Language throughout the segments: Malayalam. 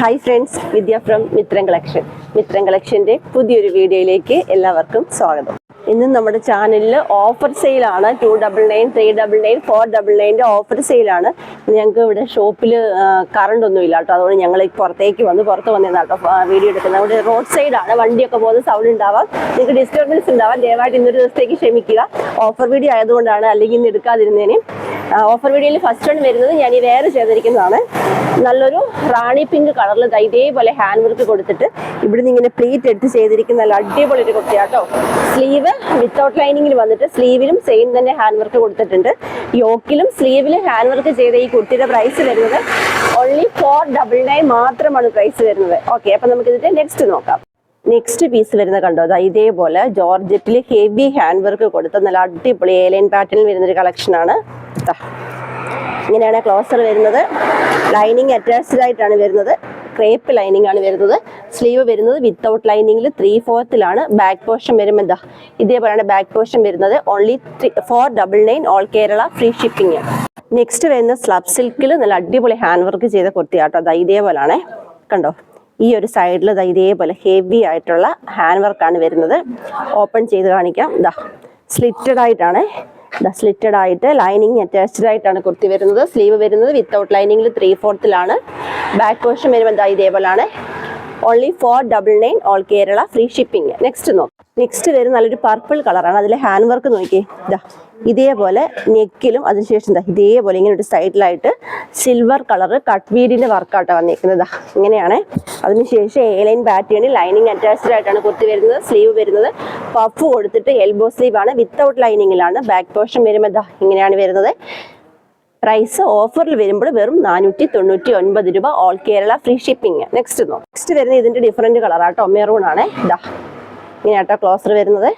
Hi friends, Vidya from Mithram collection. Mithram കളക്ഷൻ്റെ പുതിയൊരു വീഡിയോയിലേക്ക് എല്ലാവർക്കും സ്വാഗതം. ഇന്ന് നമ്മുടെ ചാനലിൽ ഓഫർ സെയിലാണ്. 299, 399, 499 ഓഫർ സെയിലാണ്. ഞങ്ങൾക്ക് ഇവിടെ ഷോപ്പിൽ കറണ്ട് ഒന്നും ഇല്ല കേട്ടോ. അതുകൊണ്ട് ഞങ്ങൾ പുറത്ത് വന്നതാണ് കേട്ടോ വീഡിയോ എടുക്കുന്നത്. അവിടെ റോഡ് സൈഡാണ്, വണ്ടിയൊക്കെ പോകുന്ന സൗണ്ട് ഉണ്ടാവാം, നിങ്ങൾക്ക് ഡിസ്റ്റർബൻസ് ഉണ്ടാവാം. ദയവായിട്ട് ഇന്നൊരു ദിവസത്തേക്ക് ക്ഷമിക്കുക. ഓഫർ വീഡിയോ ആയതുകൊണ്ടാണ്, അല്ലെങ്കിൽ ഇന്ന് എടുക്കാതിരുന്നേനെ. ഓഫർ വീഡിയോയിൽ ഫസ്റ്റ് വൺ വരുന്നത് ഞാൻ ഈ വേറെ ചെയ്തിരിക്കുന്നതാണ്. നല്ലൊരു റാണി പിങ്ക് കളറിൽ ഇതേപോലെ ഹാൻഡ് വർക്ക് കൊടുത്തിട്ട് ഇവിടുന്ന് ഇങ്ങനെ പ്ലീറ്റ് എടുത്ത് ചെയ്തിരിക്കുന്ന നല്ല അടിപൊളി ഒരു കുർത്തിയാട്ടോ. സ്ലീവ് വിത്തൗട്ട് ലൈനിങ്ങിൽ വന്നിട്ട് സ്ലീവിലും സെയിം തന്നെ ഹാൻഡ് വർക്ക് കൊടുത്തിട്ടുണ്ട്. യോക്കിലും സ്ലീവിലും ഹാൻഡ് വർക്ക് ചെയ്ത ഈ കുർത്തിയുടെ പ്രൈസ് വരുന്നത് ഓൺലി 499 മാത്രമാണ് പ്രൈസ് വരുന്നത്. ഓക്കെ, അപ്പൊ നമുക്ക് ഇതിന്റെ നെക്സ്റ്റ് നോക്കാം. നെക്സ്റ്റ് പീസ് വരുന്ന കണ്ടോ, ഇതേപോലെ ജോർജറ്റിൽ ഹെവി ഹാൻഡ് വർക്ക് കൊടുത്ത നല്ല അടിപൊളി എലൈൻ പാറ്റേണിൽ വരുന്നൊരു കളക്ഷനാണ്. ഇങ്ങനെയാണ് ക്ലോസർ വരുന്നത്. ലൈനിങ് അറ്റാച്ച്ഡ് ആയിട്ടാണ് വരുന്നത്. ക്രേപ്പ് ലൈനിങ് ആണ് വരുന്നത്. സ്ലീവ് വരുന്നത് വിത്തൗട്ട് ലൈനിങ്ങിൽ 3/4 ബാക്ക് പോർഷൻ വരുമ്പോൾ ഇതേപോലെയാണ് ബാക്ക് പോർഷൻ വരുന്നത്. Only 499 all Kerala free shipping. Next വരുന്ന സ്ലബ് സിൽക്കിൽ നല്ല അടിപൊളി ഹാൻഡ് വർക്ക് ചെയ്ത കുർത്തിയാട്ടോ. ഇതേപോലെയാണ് കണ്ടോ. ഈ ഒരു സൈഡിൽ ഇതേപോലെ ഹെവി ആയിട്ടുള്ള ഹാൻഡ് വർക്കാണ് വരുന്നത്. ഓപ്പൺ ചെയ്ത് കാണിക്കാം. സ്ലിറ്റഡ് ആയിട്ടാണ്. സ്ലിറ്റഡ് ആയിട്ട് ലൈനിങ് അറ്റാച്ച്ഡ് ആയിട്ടാണ് കുർത്തി വരുന്നത്. സ്ലീവ് വരുന്നത് വിത്തൗട്ട് ലൈനിങ്ങിൽ 3/4 ബാക്ക് പോർഷൻ വരുമ്പോൾ ഇതേപോലെയാണ്. Only 499 all Kerala free shipping. Next വരുന്ന നല്ലൊരു പർപ്പിൾ കളറാണ്. അതിലെ ഹാൻഡ് വർക്ക് നോക്കിയേ. ഇതേപോലെ നെക്കിലും അതിനുശേഷം ഇതേപോലെ ഇങ്ങനെ ഒരു സൈഡിലായിട്ട് സിൽവർ കളർ കട്ട് വീഡിന്റെ വർക്കാട്ടോ വന്നിരിക്കുന്നത്. ഇങ്ങനെയാണ്. അതിനുശേഷം എലൈൻ പാറ്റേണിൽ ലൈനിങ് അറ്റാച്ച്ഡ് ആയിട്ടാണ് കുർത്തി വരുന്നത്. സ്ലീവ് വരുന്നത് പഫ് കൊടുത്തിട്ട് എൽബോ സ്ലീവ് ആണ്, വിത്തൗട്ട് ലൈനിങ്ങിലാണ്. ബാക്ക് പോർഷൻ വരുമ്പോൾ ഇങ്ങനെയാണ് വരുന്നത്. പ്രൈസ് ഓഫറിൽ വരുമ്പോൾ വെറും 499 രൂപ all Kerala free shipping. Next വരുന്നത് ഇതിന്റെ ഡിഫറെന്റ് കളറാട്ടോ, മെറൂൺ ആണ്. ഇങ്ങനെയാട്ടോ ക്ലോസർ വരുന്നത്.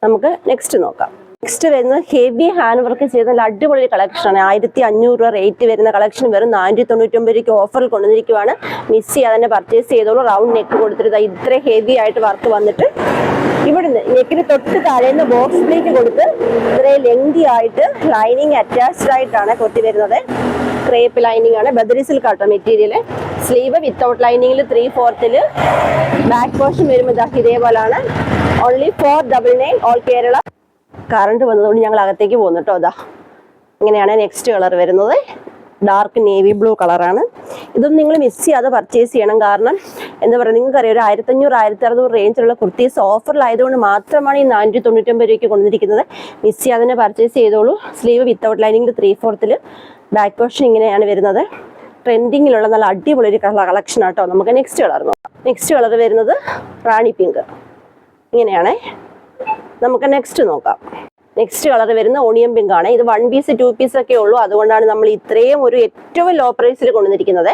നമുക്ക് നെക്സ്റ്റ് നോക്കാം. നെക്സ്റ്റ് വരുന്നത് ഹെവി ഹാൻഡ് വർക്ക് ചെയ്ത നല്ല അടിപൊളി കളക്ഷനാണ്. 1500 രൂപ റേറ്റ് വരുന്ന കളക്ഷൻ വെറും 499 രൂപയ്ക്ക് ഓഫറിൽ കൊണ്ടുവന്നിരിക്കുവാണ്. മിസ് ചെയ്യാതെ തന്നെ പർച്ചേസ് ചെയ്തോളൂ. റൗണ്ട് നെക്ക് കൊടുത്തിട്ട് ഇത്ര ഹെവി ആയിട്ട് വർക്ക് വന്നിട്ട് ഇവിടുന്ന് നെക്കിന് തൊട്ട് താഴേന്ന് ബോക്സ് പ്ലേറ്റ് കൊടുത്ത് ഇത്രയും ലെങ്തി ആയിട്ട് ലൈനിങ് അറ്റാച്ച്ഡ് ആയിട്ടാണ് കുർത്തി വരുന്നത്. ക്രേപ്പ് ലൈനിങ് ആണ്. ബദരി സിൽക്ക് ആട്ടോ മെറ്റീരിയൽ. സ്ലീവ് വിത്തൗട്ട് ലൈനിങ്ങിൽ 3/4 ബാക്ക് പോർഷൻ വരുമ്പോൾ ഇതേപോലാണ്. Only 499 all Kerala. കറണ്ട് വന്നതുകൊണ്ട് ഞങ്ങൾ അകത്തേക്ക് പോകുന്നു കേട്ടോ. ഇങ്ങനെയാണ് നെക്സ്റ്റ് കളർ വരുന്നത്. ഡാർക്ക് നേവി ബ്ലൂ കളറാണ്. ഇതൊന്നും നിങ്ങൾ മിസ് ചെയ്യാതെ പർച്ചേസ് ചെയ്യണം. കാരണം എന്താ പറയുക, നിങ്ങൾക്കറിയാം ഒരു 1500, 1600 റേഞ്ചിലുള്ള കുർത്തീസ് ഓഫറിലായതുകൊണ്ട് മാത്രമാണ് ഈ 499 രൂപയ്ക്ക് കൊണ്ടുവന്നിരിക്കുന്നത്. മിസ് ചെയ്യാതെ തന്നെ പർച്ചേസ് ചെയ്തോളൂ. സ്ലീവ് വിത്തൗട്ട് ലൈനിങ്ങിൽ 3/4 ബാക്ക് പോർഷൻ ഇങ്ങനെയാണ് വരുന്നത്. ട്രെൻഡിങ്ങിലുള്ള നല്ല അടിപൊളി ഒരു കളക്ഷൻ ആട്ടോ. നമുക്ക് നെക്സ്റ്റ് കളർ നോക്കാം. നെക്സ്റ്റ് കളർ വരുന്നത് റാണി പിങ്ക്. ഇങ്ങനെയാണ്. നമുക്ക് നെക്സ്റ്റ് നോക്കാം. നെക്സ്റ്റ് കളർ വരുന്ന ഓണിയൻ പിങ്ക് ആണ്. ഇത് 1 പീസ് 2 പീസ് ഒക്കെ ഉള്ളൂ. അതുകൊണ്ടാണ് നമ്മൾ ഇത്രയും ഒരു ഏറ്റവും ലോ പ്രൈസിൽ കൊണ്ടുവന്നിരിക്കുന്നത്.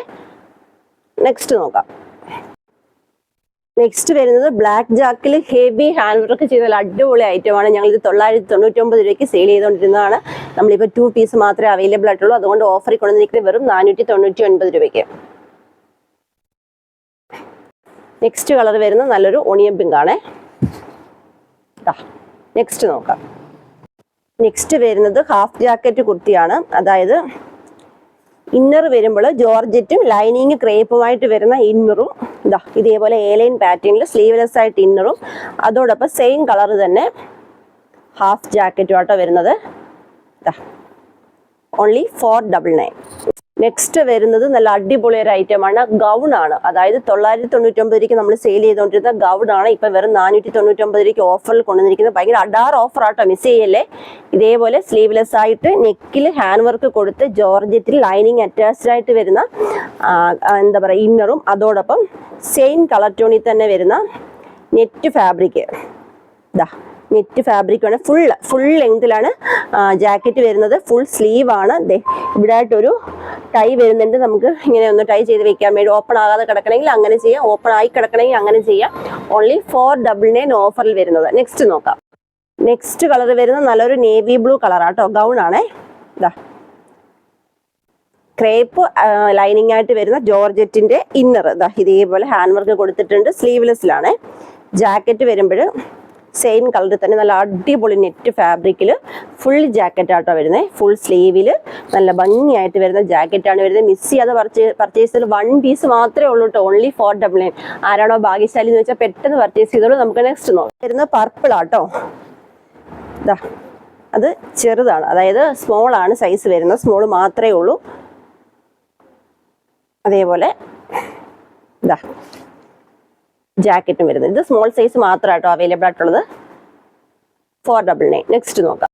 നെക്സ്റ്റ് നോക്കാം. നെക്സ്റ്റ് വരുന്നത് ബ്ലാക്ക് ജാക്കിൽ ഹെവി ഹാൻഡ് വർക്ക് ചെയ്ത അടിപൊളി ഐറ്റമാണ്. ഞങ്ങൾ ഇത് 999 രൂപയ്ക്ക് സെയിൽ ചെയ്തുകൊണ്ടിരുന്നതാണ്. നമ്മളിപ്പോൾ 2 പീസ് മാത്രമേ അവൈലബിൾ ആയിട്ടുള്ളൂ. അതുകൊണ്ട് ഓഫറിൽ കൊണ്ടുവന്നിരിക്കുന്നത് വെറും 499 രൂപയ്ക്ക്. നെക്സ്റ്റ് കളർ വരുന്നത് നല്ലൊരു ഓണിയൻ പിങ്ക് ആണ്. നെക്സ്റ്റ് നോക്കാം. നെക്സ്റ്റ് വരുന്നത് ഹാഫ് ജാക്കറ്റ് കുർത്തിയാണ്. അതായത് ഇന്നർ വരുമ്പോൾ ജോർജറ്റും ലൈനിങ് ക്രേപ്പുമായിട്ട് വരുന്ന ഇന്നറും ഇതേപോലെ എലൈൻ പാറ്റേണിൽ സ്ലീവ്ലെസ് ആയിട്ട് ഇന്നറും അതോടൊപ്പം സെയിം കളർ തന്നെ ഹാഫ് ജാക്കറ്റും ആട്ടോ വരുന്നത്. ഓൺലി 499. നെക്സ്റ്റ് വരുന്നത് നല്ല അടിപൊളി ഒരു ഐറ്റമാണ്. ഗൗൺ ആണ്. അതായത് 999 രൂപയ്ക്ക് നമ്മൾ സെയിൽ ചെയ്തുകൊണ്ടിരുന്ന ഗൗൺ ആണ് ഇപ്പൊ വെറും 499 രൂപയ്ക്ക് ഓഫറിൽ കൊണ്ടുവന്നിരിക്കുന്നത്. ഭയങ്കര അഡാർ ഓഫർ ആട്ടോ, മിസ് ചെയ്യല്ലേ. ഇതേപോലെ സ്ലീവ്ലെസ് ആയിട്ട് നെക്കിൽ ഹാൻഡ് വർക്ക് കൊടുത്ത് ജോർജറ്റിൽ ലൈനിങ് അറ്റാച്ച്ഡ് ആയിട്ട് വരുന്ന എന്താ പറയുക ഇന്നറും അതോടൊപ്പം സെയിം കളർ ടോണിൽ തന്നെ വരുന്ന നെറ്റ് ഫാബ്രിക്. നെറ്റ് ഫാബ്രിക് ആണ്. ഫുൾ ലെങ്തിലാണ് ജാക്കറ്റ് വരുന്നത്. ഫുൾ സ്ലീവ് ആണ്. ഇവിടെ ആയിട്ടൊരു ടൈ വരുന്നുണ്ട്. നമുക്ക് ഇങ്ങനെ ഒന്ന് ടൈ ചെയ്ത് വെക്കാൻ വേണ്ടി. ഓപ്പൺ ആകാതെ കിടക്കണമെങ്കിൽ അങ്ങനെ ചെയ്യാം, ഓപ്പൺ ആയി കിടക്കണമെങ്കിൽ അങ്ങനെ ചെയ്യാം. ഓൺലി 499 ഓഫറിൽ വരുന്നത്. നെക്സ്റ്റ് നോക്കാം. നെക്സ്റ്റ് കളർ വരുന്നത് നല്ലൊരു നേവി ബ്ലൂ കളറാട്ടോ. ഗൗൺ ആണേ. ക്രേപ്പ് ലൈനിങ് ആയിട്ട് വരുന്ന ജോർജറ്റിന്റെ ഇന്നർ ഇതേപോലെ ഹാൻഡ് വർക്ക് കൊടുത്തിട്ടുണ്ട്. സ്ലീവ്ലെസ്സിലാണ്. ജാക്കറ്റ് വരുമ്പോൾ സെയിം കളറിൽ തന്നെ നല്ല അടിപൊളി നെറ്റ് ഫാബ്രിക്കിൽ ഫുൾ ജാക്കറ്റ് ആട്ടോ വരുന്നത്. ഫുൾ സ്ലീവിൽ നല്ല ഭംഗിയായിട്ട് വരുന്ന ജാക്കറ്റാണ് വരുന്നത്. മിസ് ചെയ്യാതെ പർച്ചേസ് ചെയ്ത് 1 പീസ് മാത്രമേ ഉള്ളൂ കേട്ടോ. ഓൺലി 499. ആരാണോ ഭാഗ്യശാലി എന്ന് വെച്ചാൽ പെട്ടെന്ന് പർച്ചേസ് ചെയ്തോളൂ. നമുക്ക് നെക്സ്റ്റ് നോക്കാം. വരുന്നത് പർപ്പിൾ ആട്ടോ. ഇതാ അത് ചെറുതാണ്, അതായത് സ്മോൾ ആണ് സൈസ് വരുന്നത്. സ്മോൾ മാത്രമേ ഉള്ളൂ. അതേപോലെ ഇതാ ജാക്കറ്റും വരുന്നത്. ഇത് സ്മോൾ സൈസ് മാത്രമാട്ടോ അവൈലബിൾ ആയിട്ടുള്ളത്. 499. നെക്സ്റ്റ് നോക്കാം.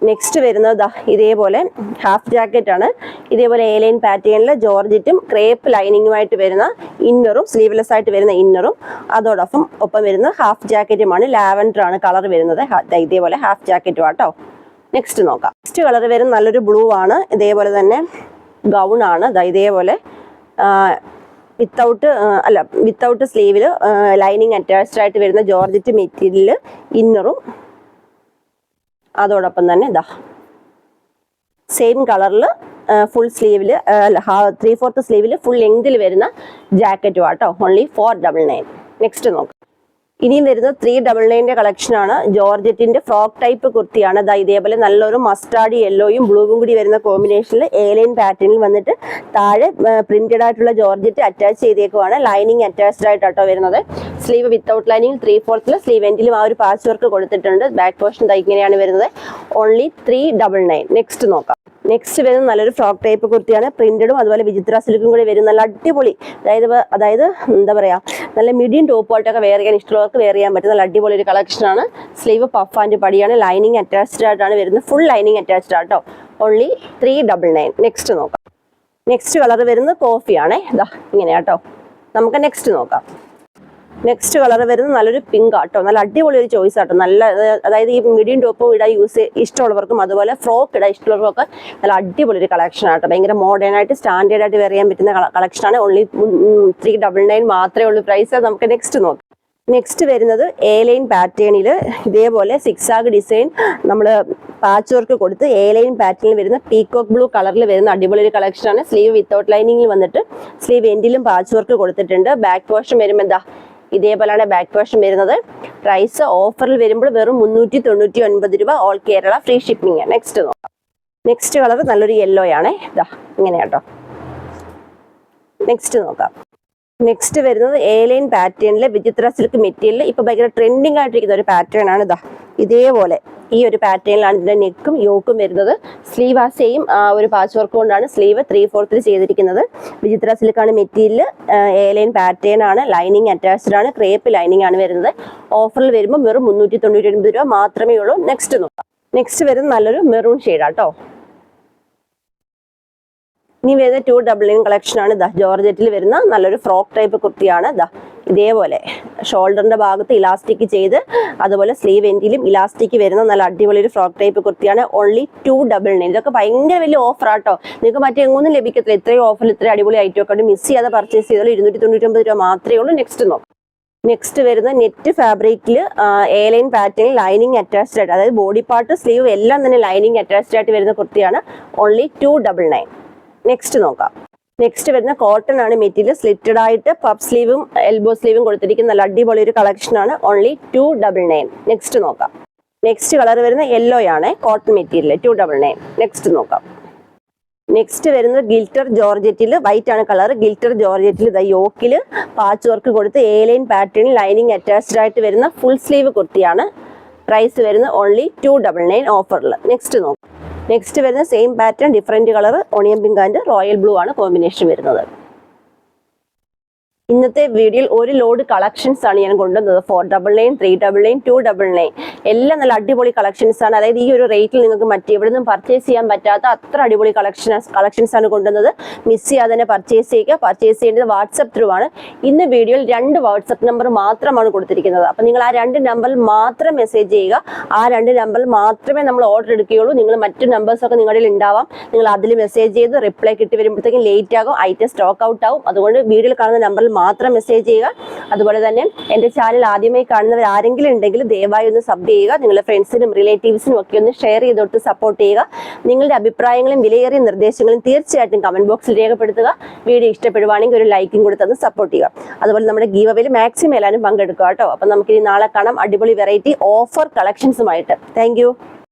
നെക്സ്റ്റ് വരുന്നത് ഇതേപോലെ ഹാഫ് ജാക്കറ്റ് ആണ്. ഇതേപോലെ എ-ലൈൻ പാറ്റേണിൽ ജോർജറ്റും ക്രേപ്പ് ലൈനിങ്ങുമായിട്ട് വരുന്ന ഇന്നറും, സ്ലീവ്ലെസ് ആയിട്ട് വരുന്ന ഇന്നറും, അതോടൊപ്പം വരുന്ന ഹാഫ് ജാക്കറ്റുമാണ്. ലാവൻഡർ ആണ് കളർ വരുന്നത്. ഇതേപോലെ ഹാഫ് ജാക്കറ്റും ആട്ടോ. നെക്സ്റ്റ് നോക്കാം. നെക്സ്റ്റ് കളർ വരുന്ന നല്ലൊരു ബ്ലൂ ആണ്. ഇതേപോലെ തന്നെ ഗൗൺ ആണ്. ഇതേപോലെ വിത്തൗട്ട് സ്ലീവിൽ ലൈനിങ് അറ്റാച്ച്ഡ് ആയിട്ട് വരുന്ന ജോർജറ്റ് മെറ്റീരിയൽ ഇന്നറും, അതോടൊപ്പം തന്നെ സെയിം കളറിൽ ഫുൾ സ്ലീവിൽ 3/4 സ്ലീവിൽ ഫുൾ ലെങ്തിൽ വരുന്ന ജാക്കറ്റും ആട്ടോ. ഓൺലി 499. നെക്സ്റ്റ് നോക്കാം. ഇനിയും വരുന്നത് 399 കളക്ഷനാണ്. ജോർജറ്റിന്റെ ഫ്രോക്ക് ടൈപ്പ് കുർത്തിയാണ്. ഇതേപോലെ നല്ലൊരു മസ്റ്റാർഡ് യെല്ലോയും ബ്ലൂവും കൂടി വരുന്ന കോമ്പിനേഷനിൽ എ-ലൈൻ പാറ്റേണിൽ വന്നിട്ട് താഴെ പ്രിന്റഡ് ആയിട്ടുള്ള ജോർജറ്റ് അറ്റാച്ച് ചെയ്തേക്കുവാണ്. ലൈനിങ് അറ്റാച്ച്ഡ് ആയിട്ടോ വരുന്നത്. സ്ലീവ് വിത്തൗട്ട് ലൈനിങ് 3/4 സ്ലീവ് എൻഡിലും ആ ഒരു പാച്ച് വർക്ക് കൊടുത്തിട്ടുണ്ട്. ബാക്ക് പോർഷൻ ഇങ്ങനെയാണ് വരുന്നത്. ഓൺലി 399. നെക്സ്റ്റ് നോക്കാം. നെക്സ്റ്റ് വരുന്നത് നല്ലൊരു ഫ്രോക്ക് ടൈപ്പ് കുർത്തിയാണ്. പ്രിന്റഡും അതുപോലെ വിചിത്ര സിൽക്കും കൂടി വരുന്ന നല്ല അടിപൊളി, അതായത് എന്താ പറയാ, നല്ല മീഡിയം ടോപ്പായിട്ടൊക്കെ വെയർ ചെയ്യാൻ ഇഷ്ടമുള്ളവർക്ക് വെയർ ചെയ്യാൻ പറ്റുന്ന നല്ല അടിപൊളി ഒരു കളക്ഷനാണ്. സ്ലീവ് പഫ് ആൻഡ് പടിയാണ്. ലൈനിങ് അറ്റാച്ച്ഡ് ആയിട്ടാണ് വരുന്നത്. ഫുൾ ലൈനിങ് അറ്റാച്ച്ഡ് ആട്ടോ. ഓൺലി 399. നെക്സ്റ്റ് നോക്കാം. നെക്സ്റ്റ് കളർ വരുന്നത് കോഫിയാണേ. ഇങ്ങനെയാട്ടോ. നമുക്ക് നെക്സ്റ്റ് നോക്കാം. നെക്സ്റ്റ് കളർ വരുന്നത് നല്ലൊരു പിങ്ക് ആട്ടോ. നല്ല അടിപൊളി ഒരു ചോയ്സ് ആട്ടോ. നല്ല, അതായത് ഈ മീഡിയം ടോപ്പും ഇടാൻ ഇഷ്ടമുള്ളവർക്കും അതുപോലെ ഫ്രോക്ക് ഇടാൻ ഇഷ്ടമുള്ളവർക്കൊക്കെ നല്ല അടിപൊളി ഒരു കളക്ഷൻ ആട്ടോ. ഭയങ്കര മോഡേൺ ആയിട്ട് സ്റ്റാൻഡേർഡ് ആയിട്ട് വെയർ ചെയ്യാൻ പറ്റുന്ന കളക്ഷനാണ്. ഓൺലി 399 മാത്രമേ ഉള്ളൂ പ്രൈസ്. നമുക്ക് നെക്സ്റ്റ് നോക്കാം. നെക്സ്റ്റ് വരുന്നത് എ-ലൈൻ പാറ്റേണിൽ ഇതേപോലെ സിക്സാഗ് ഡിസൈൻ നമ്മൾ പാച്ച് വർക്ക് കൊടുത്ത് എ-ലൈൻ പാറ്റേണിൽ വരുന്ന പീകോക്ക് ബ്ലൂ കളറിൽ വരുന്ന അടിപൊളി ഒരു കളക്ഷനാണ്. സ്ലീവ് വിത്തൗട്ട് ലൈനിങ്ങിൽ വന്നിട്ട് സ്ലീവ് എൻഡിലും പാച്ച് വർക്ക് കൊടുത്തിട്ടുണ്ട്. ബാക്ക് പോർഷൻ വരുമ്പോൾ ഇതേപോലെയാണ് ബാക്ക് പോർഷൻ വരുന്നത്. പ്രൈസ് ഓഫറിൽ വരുമ്പോൾ വെറും 399 രൂപ. All Kerala free shipping. Next നോക്കാം. നെക്സ്റ്റ് കളർ നല്ലൊരു യെല്ലോ ആണേ. ഇങ്ങനെയാട്ടോ. നെക്സ്റ്റ് നോക്കാം. നെക്സ്റ്റ് വരുന്നത് എ-ലൈൻ പാറ്റേണിലെ വിചിത്ര സിൽക്ക് മെറ്റീരിയൽ ഇപ്പൊ ഭയങ്കര ട്രെൻഡിങ് ആയിട്ടിരിക്കുന്ന ഒരു പാറ്റേൺ ആണ്. ഇതേപോലെ ഈ ഒരു പാറ്റേണിലാണ് ഇതിന്റെ നെക്കും യോക്കും വരുന്നത്. സ്ലീവ് ആ സെയിം ഒരു പാച്ച് വർക്ക് കൊണ്ടാണ് സ്ലീവ് 3/4 ചെയ്തിരിക്കുന്നത്. വിചിത്ര സിൽക്കാണ് മെറ്റീരിയൽ. എ-ലൈൻ പാറ്റേൺ ആണ്. ലൈനിങ് അറ്റാച്ച്ഡ് ആണ്. ക്രേപ്പ് ലൈനിങ് ആണ് വരുന്നത്. ഓഫറിൽ വരുമ്പോൾ വെറും 399 രൂപ മാത്രമേ ഉള്ളൂ. നെക്സ്റ്റ് നോക്കാം. നെക്സ്റ്റ് വരുന്നത് നല്ലൊരു മെറൂൺ ഷെയ്ഡാട്ടോ. ഇനി വരുന്ന 299 കളക്ഷൻ ആണ്. ജോർജറ്റിൽ വരുന്ന നല്ലൊരു ഫ്രോക്ക് ടൈപ്പ് കുർത്തിയാണ്. ഇതേപോലെ ഷോൾഡറിന്റെ ഭാഗത്ത് ഇലാസ്റ്റിക് ചെയ്ത് അതുപോലെ സ്ലീവ് എൻഡിലും ഇലാസ്റ്റിക് വരുന്ന നല്ല അടിപൊളി ഒരു ഫ്രോക്ക് ടൈപ്പ് കുർത്തിയാണ്. ഓൺലി 299. ഇതൊക്കെ ഭയങ്കര വലിയ ഓഫർ ആട്ടോ. നിങ്ങൾക്ക് മറ്റെങ്ങൊന്നും ലഭിക്കത്തില്ല. ഇത്രയും ഓഫറിൽ ഇത്രയും അടിപൊളി ഐറ്റം ഒക്കെ മിസ് ചെയ്യാതെ പർച്ചേസ് ചെയ്താലും 299 രൂപ മാത്രമേ ഉള്ളൂ. നെക്സ്റ്റ് നോക്കാം. നെക്സ്റ്റ് വരുന്ന നെറ്റ് ഫാബ്രിക്കിൽ എ-ലൈൻ പാറ്റേണിൽ ലൈനിങ് അറ്റാച്ച്ഡ് ആയിട്ട്, അതായത് ബോഡി പാർട്ട് സ്ലീവ് എല്ലാം തന്നെ ലൈനിങ് അറ്റാച്ച്ഡ് ആയിട്ട് വരുന്ന കുർത്തിയാണ്. ഓൺലി 299. നെക്സ്റ്റ് നോക്കാം. നെക്സ്റ്റ് വരുന്ന കോട്ടൺ ആണ് മെറ്റീരിയൽ. സ്ലിറ്റഡ് ആയിട്ട് പഫ് സ്ലീവും എൽബോ സ്ലീവും കൊടുത്തിരിക്കുന്ന നല്ല അടിപൊളി ഒരു കളക്ഷനാണ്. ഓൺലി 299. നെക്സ്റ്റ് നോക്കാം. നെക്സ്റ്റ് കളർ വരുന്ന യെല്ലോ ആണ്. Cotton material 299. നെക്സ്റ്റ് നോക്കാം. നെക്സ്റ്റ് വരുന്നത് ഗിൽറ്റർ ജോർജറ്റിൽ, വൈറ്റ് ആണ് കളർ. ഗിൽറ്റർ ജോർജറ്റിൽ യോക്കിൽ പാച്ച് വർക്ക് കൊടുത്ത് എ-ലൈൻ പാറ്റേണിൽ ലൈനിങ് അറ്റാച്ച്ഡ് ആയിട്ട് വരുന്ന ഫുൾ സ്ലീവ് കുർത്തിയാണ്. പ്രൈസ് വരുന്നത് ഓൺലി 299 ഓഫറിൽ. നെക്സ്റ്റ് നോക്കാം. നെക്സ്റ്റ് വരുന്ന same pattern different colour onion pink and royal blue ആണ് കോമ്പിനേഷൻ വരുന്നത്. ഇന്നത്തെ വീഡിയോയിൽ ഒരു ലോഡ് കളക്ഷൻസ് ആണ് ഞാൻ കൊണ്ടുവന്നത്. 499, 399, 299 എല്ലാം നല്ല അടിപൊളി കളക്ഷൻസ് ആണ്. അതായത് ഈ ഒരു റേറ്റിൽ നിങ്ങൾക്ക് മറ്റെവിടെ നിന്നും പർച്ചേസ് ചെയ്യാൻ പറ്റാത്ത അത്ര അടിപൊളി കളക്ഷൻസ് ആണ് കൊണ്ടുവന്നത്. മിസ് ചെയ്യാതെ തന്നെ പർച്ചേസ് ചെയ്യുക. പർച്ചേസ് ചെയ്യേണ്ടത് വാട്സപ്പ് ത്രൂ ആണ്. ഇന്ന് വീഡിയോയിൽ 2 വാട്സപ്പ് നമ്പർ മാത്രമാണ് കൊടുത്തിരിക്കുന്നത്. അപ്പം നിങ്ങൾ ആ 2 നമ്പറിൽ മാത്രം മെസ്സേജ് ചെയ്യുക. ആ 2 നമ്പറിൽ മാത്രമേ നമ്മൾ ഓർഡർ എടുക്കുകയുള്ളൂ. നിങ്ങൾ മറ്റു നമ്പേഴ്സൊക്കെ നിങ്ങളുടെ ഉണ്ടാവാം. നിങ്ങൾ അതിൽ മെസ്സേജ് ചെയ്ത് റിപ്ലൈ കിട്ടി വരുമ്പോഴത്തേക്കും ലേറ്റ് ആകും. ഐറ്റം സ്റ്റോക്ക് ഔട്ട് ആവും. അതുകൊണ്ട് വീഡിയോയിൽ കാണുന്ന നമ്പറിൽ മാത്രം മെസ്സേജ് ചെയ്യുക. അതുപോലെ തന്നെ എൻ്റെ ചാനൽ ആദ്യമായി കാണുന്നവർ ആരെങ്കിലും ഉണ്ടെങ്കിൽ ദയവായി ഒന്ന് സബ് ചെയ്യുക. നിങ്ങളുടെ ഫ്രണ്ട്സിനും റിലേറ്റീവ്സിനും ഒക്കെ ഒന്ന് ഷെയർ ചെയ്തോട്ട് സപ്പോർട്ട് ചെയ്യുക. നിങ്ങളുടെ അഭിപ്രായങ്ങളും വിലയേറിയ നിർദ്ദേശങ്ങളും തീർച്ചയായിട്ടും കമന്റ് ബോക്സിൽ രേഖപ്പെടുത്തുക. വീഡിയോ ഇഷ്ടപ്പെടുവാണെങ്കിൽ ഒരു ലൈക്കും കൂടി തന്ന് സപ്പോർട്ട് ചെയ്യുക. അതുപോലെ നമ്മുടെ ഗീവ് അവേയിൽ മാക്സിമം എല്ലാവരും പങ്കെടുക്കുക കേട്ടോ. അപ്പം നമുക്കിനി നാളെ കാണാം അടിപൊളി വെറൈറ്റി ഓഫർ കളക്ഷൻസുമായിട്ട്. Thank U.